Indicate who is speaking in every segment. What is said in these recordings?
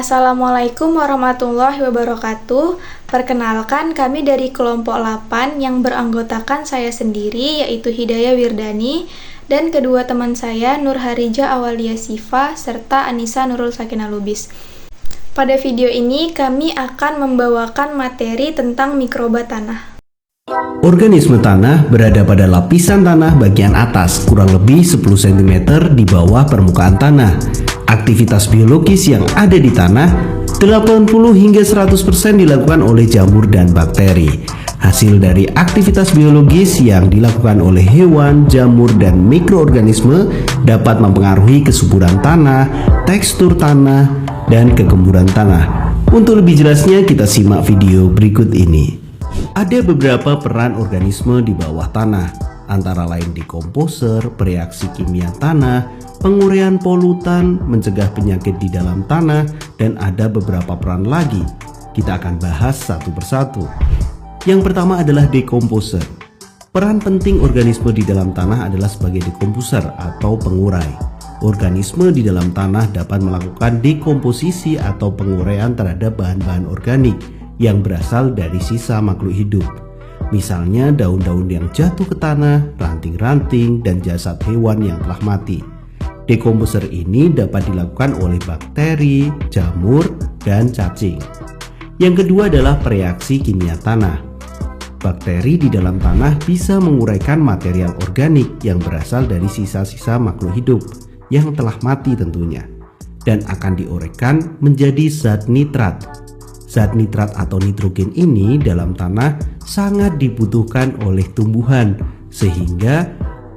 Speaker 1: Assalamualaikum warahmatullahi wabarakatuh. Perkenalkan, kami dari kelompok 8 yang beranggotakan saya sendiri, yaitu Hidayah Wirdani, dan kedua teman saya, Nur Harija Awalia Sifa, serta Anissa Nurul Sakinah Lubis. Pada video ini, kami akan membawakan materi tentang mikroba tanah.
Speaker 2: Organisme tanah berada pada lapisan tanah bagian atas, kurang lebih 10 cm di bawah permukaan tanah. Aktivitas biologis yang ada di tanah 80 hingga 100% dilakukan oleh jamur dan bakteri. Hasil dari aktivitas biologis yang dilakukan oleh hewan, jamur, dan mikroorganisme dapat mempengaruhi kesuburan tanah, tekstur tanah, dan kegemburan tanah. Untuk lebih jelasnya, kita simak video berikut ini. Ada beberapa peran organisme di bawah tanah, antara lain dekomposer, bereaksi kimia tanah, penguraian polutan, mencegah penyakit di dalam tanah, dan ada beberapa peran lagi. Kita akan bahas satu persatu. Yang pertama adalah dekomposer. Peran penting organisme di dalam tanah adalah sebagai dekomposer atau pengurai. Organisme di dalam tanah dapat melakukan dekomposisi atau penguraian terhadap bahan-bahan organik yang berasal dari sisa makhluk hidup. Misalnya daun-daun yang jatuh ke tanah, ranting-ranting, dan jasad hewan yang telah mati. Dekomposer ini dapat dilakukan oleh bakteri, jamur, dan cacing. Yang kedua adalah bereaksi kimia tanah. Bakteri di dalam tanah bisa menguraikan material organik yang berasal dari sisa-sisa makhluk hidup yang telah mati tentunya, dan akan diuraikan menjadi zat nitrat. Zat nitrat atau nitrogen ini dalam tanah sangat dibutuhkan oleh tumbuhan, sehingga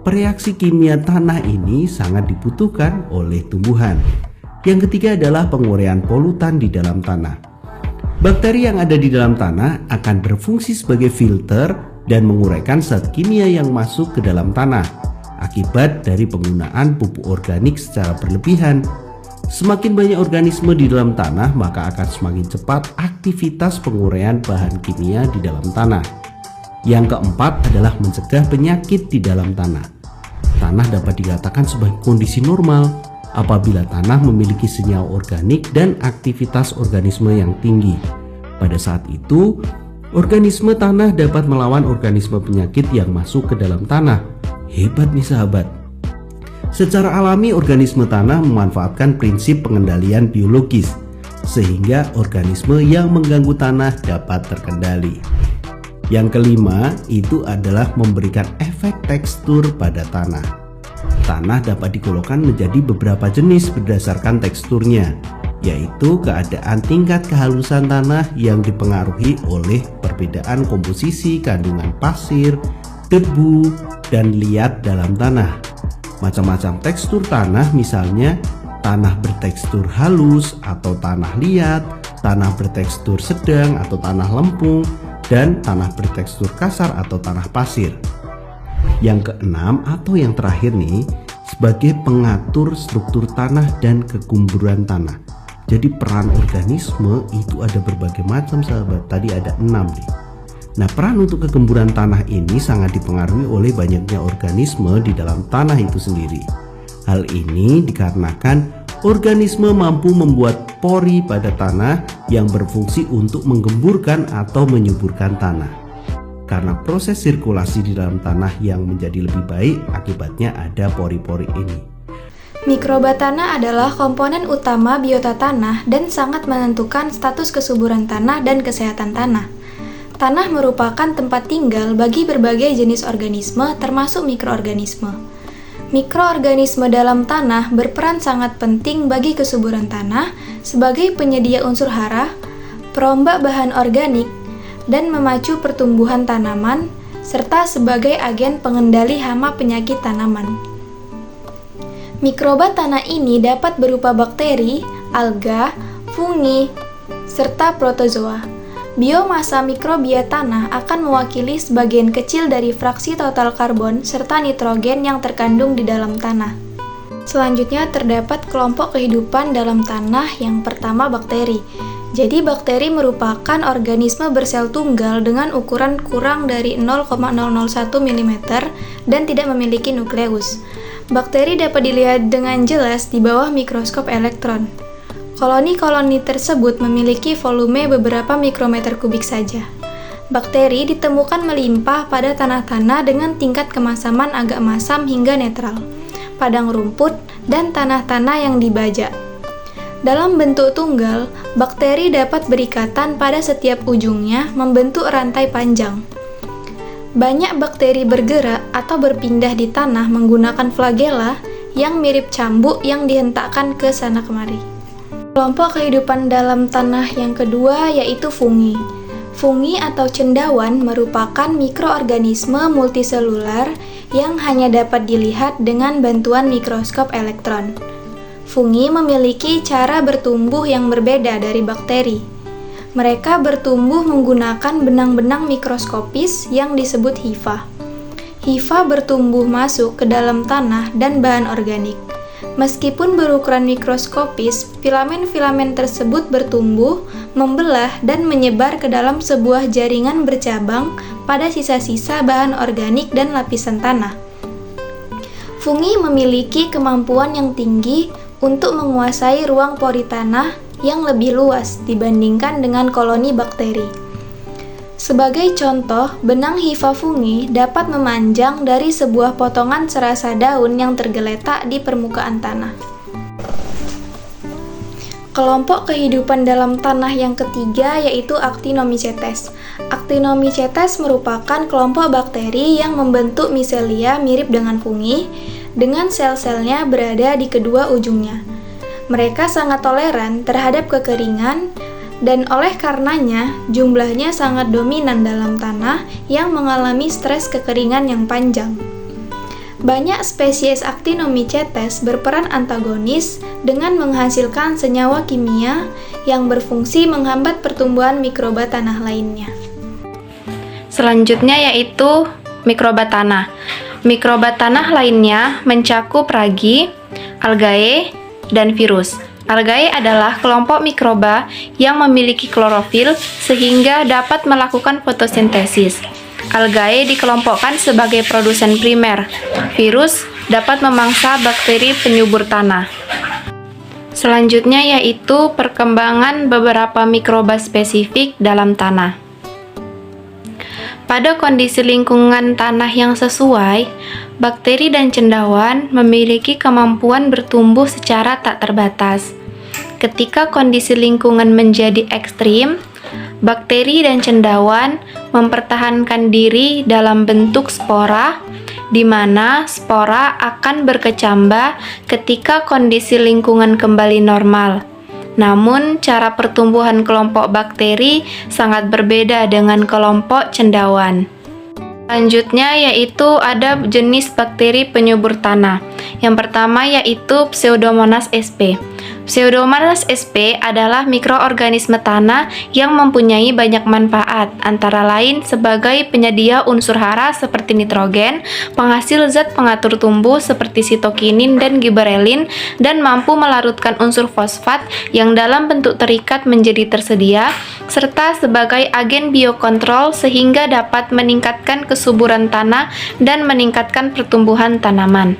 Speaker 2: reaksi kimia tanah ini sangat dibutuhkan oleh tumbuhan. Yang ketiga adalah penguraian polutan di dalam tanah. Bakteri yang ada di dalam tanah akan berfungsi sebagai filter dan menguraikan zat kimia yang masuk ke dalam tanah akibat dari penggunaan pupuk organik secara berlebihan. Semakin banyak organisme di dalam tanah, maka akan semakin cepat aktivitas penguraian bahan kimia di dalam tanah. Yang keempat adalah mencegah penyakit di dalam tanah. Tanah dapat dikatakan sebagai kondisi normal apabila tanah memiliki senyawa organik dan aktivitas organisme yang tinggi. Pada saat itu, organisme tanah dapat melawan organisme penyakit yang masuk ke dalam tanah. Hebat nih sahabat. Secara alami, organisme tanah memanfaatkan prinsip pengendalian biologis, sehingga organisme yang mengganggu tanah dapat terkendali. Yang kelima itu adalah memberikan efek tekstur pada tanah. Tanah dapat digolongkan menjadi beberapa jenis berdasarkan teksturnya, yaitu keadaan tingkat kehalusan tanah yang dipengaruhi oleh perbedaan komposisi kandungan pasir, debu, dan liat dalam tanah. Macam-macam tekstur tanah, misalnya tanah bertekstur halus atau tanah liat, tanah bertekstur sedang atau tanah lempung, dan tanah bertekstur kasar atau tanah pasir. Yang keenam atau yang terakhir nih, sebagai pengatur struktur tanah dan kegemburan tanah. Jadi peran organisme itu ada berbagai macam sahabat, tadi ada 6 nih. Nah, peran untuk kegemburan tanah ini sangat dipengaruhi oleh banyaknya organisme di dalam tanah itu sendiri. Hal ini dikarenakan organisme mampu membuat pori pada tanah yang berfungsi untuk menggemburkan atau menyuburkan tanah. Karena proses sirkulasi di dalam tanah yang menjadi lebih baik, akibatnya ada pori-pori ini.
Speaker 1: Mikroba tanah adalah komponen utama biota tanah dan sangat menentukan status kesuburan tanah dan kesehatan tanah. Tanah merupakan tempat tinggal bagi berbagai jenis organisme termasuk mikroorganisme. Mikroorganisme dalam tanah berperan sangat penting bagi kesuburan tanah sebagai penyedia unsur hara, perombak bahan organik, dan memacu pertumbuhan tanaman, serta sebagai agen pengendali hama penyakit tanaman. Mikroba tanah ini dapat berupa bakteri, alga, fungi, serta protozoa. Biomasa mikrobia tanah akan mewakili sebagian kecil dari fraksi total karbon serta nitrogen yang terkandung di dalam tanah. Selanjutnya terdapat kelompok kehidupan dalam tanah. Yang pertama, bakteri. Jadi bakteri merupakan organisme bersel tunggal dengan ukuran kurang dari 0,001 mm dan tidak memiliki nukleus. Bakteri dapat dilihat dengan jelas di bawah mikroskop elektron. Koloni-koloni tersebut memiliki volume beberapa mikrometer kubik saja. Bakteri ditemukan melimpah pada tanah-tanah dengan tingkat kemasaman agak masam hingga netral, padang rumput, dan tanah-tanah yang dibajak. Dalam bentuk tunggal, bakteri dapat berikatan pada setiap ujungnya membentuk rantai panjang. Banyak bakteri bergerak atau berpindah di tanah menggunakan flagela yang mirip cambuk yang dihentakkan ke sana kemari. Kelompok kehidupan dalam tanah yang kedua yaitu fungi. Fungi atau cendawan merupakan mikroorganisme multiselular yang hanya dapat dilihat dengan bantuan mikroskop elektron. Fungi memiliki cara bertumbuh yang berbeda dari bakteri. Mereka bertumbuh menggunakan benang-benang mikroskopis yang disebut hifa. Hifa bertumbuh masuk ke dalam tanah dan bahan organik. Meskipun berukuran mikroskopis, filamen-filamen tersebut bertumbuh, membelah, dan menyebar ke dalam sebuah jaringan bercabang pada sisa-sisa bahan organik dan lapisan tanah. Fungi memiliki kemampuan yang tinggi untuk menguasai ruang pori tanah yang lebih luas dibandingkan dengan koloni bakteri. Sebagai contoh, benang hifa fungi dapat memanjang dari sebuah potongan serasa daun yang tergeletak di permukaan tanah. Kelompok kehidupan dalam tanah yang ketiga yaitu Actinomycetes. Actinomycetes merupakan kelompok bakteri yang membentuk miselia mirip dengan fungi, dengan sel-selnya berada di kedua ujungnya. Mereka sangat toleran terhadap kekeringan dan oleh karenanya jumlahnya sangat dominan dalam tanah yang mengalami stres kekeringan yang panjang. Banyak spesies Actinomycetes berperan antagonis dengan menghasilkan senyawa kimia yang berfungsi menghambat pertumbuhan mikroba tanah lainnya.
Speaker 3: Selanjutnya yaitu mikroba tanah. Mikroba tanah lainnya mencakup ragi, algae, dan virus. Algae adalah kelompok mikroba yang memiliki klorofil sehingga dapat melakukan fotosintesis. Algae dikelompokkan sebagai produsen primer. Virus dapat memangsa bakteri penyubur tanah. Selanjutnya yaitu perkembangan beberapa mikroba spesifik dalam tanah. Pada kondisi lingkungan tanah yang sesuai, bakteri dan cendawan memiliki kemampuan bertumbuh secara tak terbatas. Ketika kondisi lingkungan menjadi ekstrim, bakteri dan cendawan mempertahankan diri dalam bentuk spora, di mana spora akan berkecambah ketika kondisi lingkungan kembali normal. Namun, cara pertumbuhan kelompok bakteri sangat berbeda dengan kelompok cendawan. Selanjutnya yaitu ada jenis bakteri penyubur tanah. Yang pertama yaitu Pseudomonas sp. Pseudomonas sp adalah mikroorganisme tanah yang mempunyai banyak manfaat, antara lain sebagai penyedia unsur hara seperti nitrogen, penghasil zat pengatur tumbuh seperti sitokinin dan giberelin, dan mampu melarutkan unsur fosfat yang dalam bentuk terikat menjadi tersedia, serta sebagai agen biokontrol sehingga dapat meningkatkan kesuburan tanah dan meningkatkan pertumbuhan tanaman.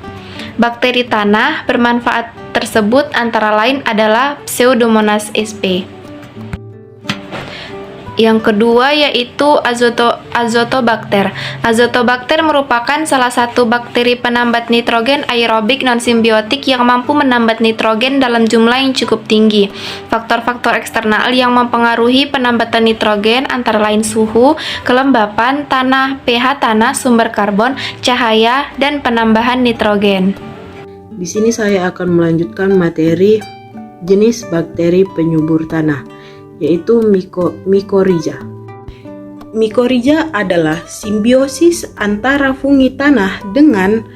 Speaker 3: Bakteri tanah bermanfaat tersebut antara lain adalah Pseudomonas sp. Yang kedua yaitu Azotobacter. Azotobacter merupakan salah satu bakteri penambat nitrogen aerobik non-simbiotik yang mampu menambat nitrogen dalam jumlah yang cukup tinggi. Faktor-faktor eksternal yang mempengaruhi penambatan nitrogen antara lain suhu, kelembapan tanah, pH tanah, sumber karbon, cahaya, dan penambahan nitrogen.
Speaker 4: Di sini saya akan melanjutkan materi jenis bakteri penyubur tanah, yaitu Mycorrhiza. Mycorrhiza adalah simbiosis antara fungi tanah dengan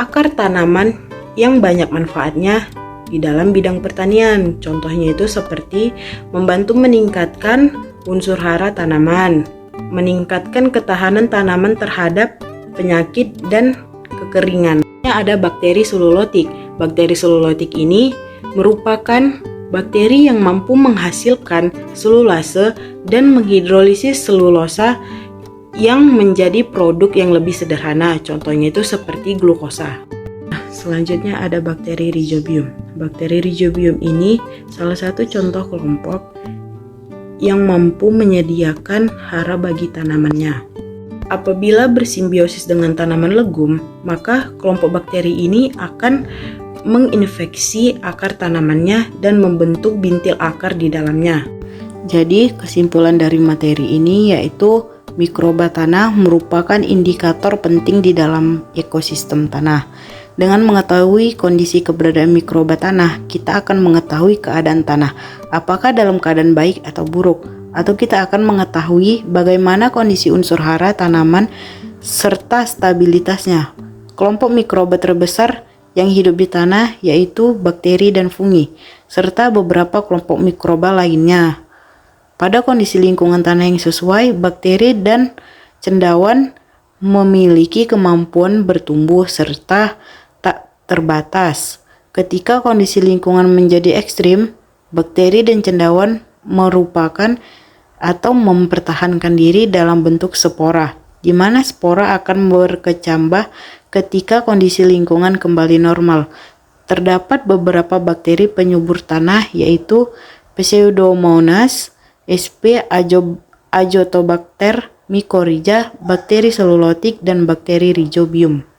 Speaker 4: akar tanaman yang banyak manfaatnya di dalam bidang pertanian. Contohnya itu seperti membantu meningkatkan unsur hara tanaman, meningkatkan ketahanan tanaman terhadap penyakit dan kekeringan. Ada bakteri selulotik. Bakteri selulotik ini merupakan bakteri yang mampu menghasilkan selulase dan menghidrolisis selulosa yang menjadi produk yang lebih sederhana. Contohnya itu seperti glukosa. selanjutnya ada bakteri Rhizobium. Bakteri Rhizobium ini salah satu contoh kelompok yang mampu menyediakan hara bagi tanamannya. Apabila bersimbiosis dengan tanaman legum, maka kelompok bakteri ini akan menginfeksi akar tanamannya dan membentuk bintil akar di dalamnya. Jadi, kesimpulan dari materi ini yaitu mikroba tanah merupakan indikator penting di dalam ekosistem tanah. Dengan mengetahui kondisi keberadaan mikroba tanah, kita akan mengetahui keadaan tanah, apakah dalam keadaan baik atau buruk, atau kita akan mengetahui bagaimana kondisi unsur hara tanaman serta stabilitasnya. Kelompok mikroba terbesar yang hidup di tanah yaitu bakteri dan fungi, serta beberapa kelompok mikroba lainnya. Pada kondisi lingkungan tanah yang sesuai, bakteri dan cendawan memiliki kemampuan bertumbuh serta tak terbatas. Ketika kondisi lingkungan menjadi ekstrim, bakteri dan cendawan merupakan atau mempertahankan diri dalam bentuk spora, di mana spora akan berkecambah ketika kondisi lingkungan kembali normal. Terdapat beberapa bakteri penyubur tanah yaitu Pseudomonas, sp. Azotobacter, Mycorrhiza, bakteri selulotik, dan bakteri Rhizobium.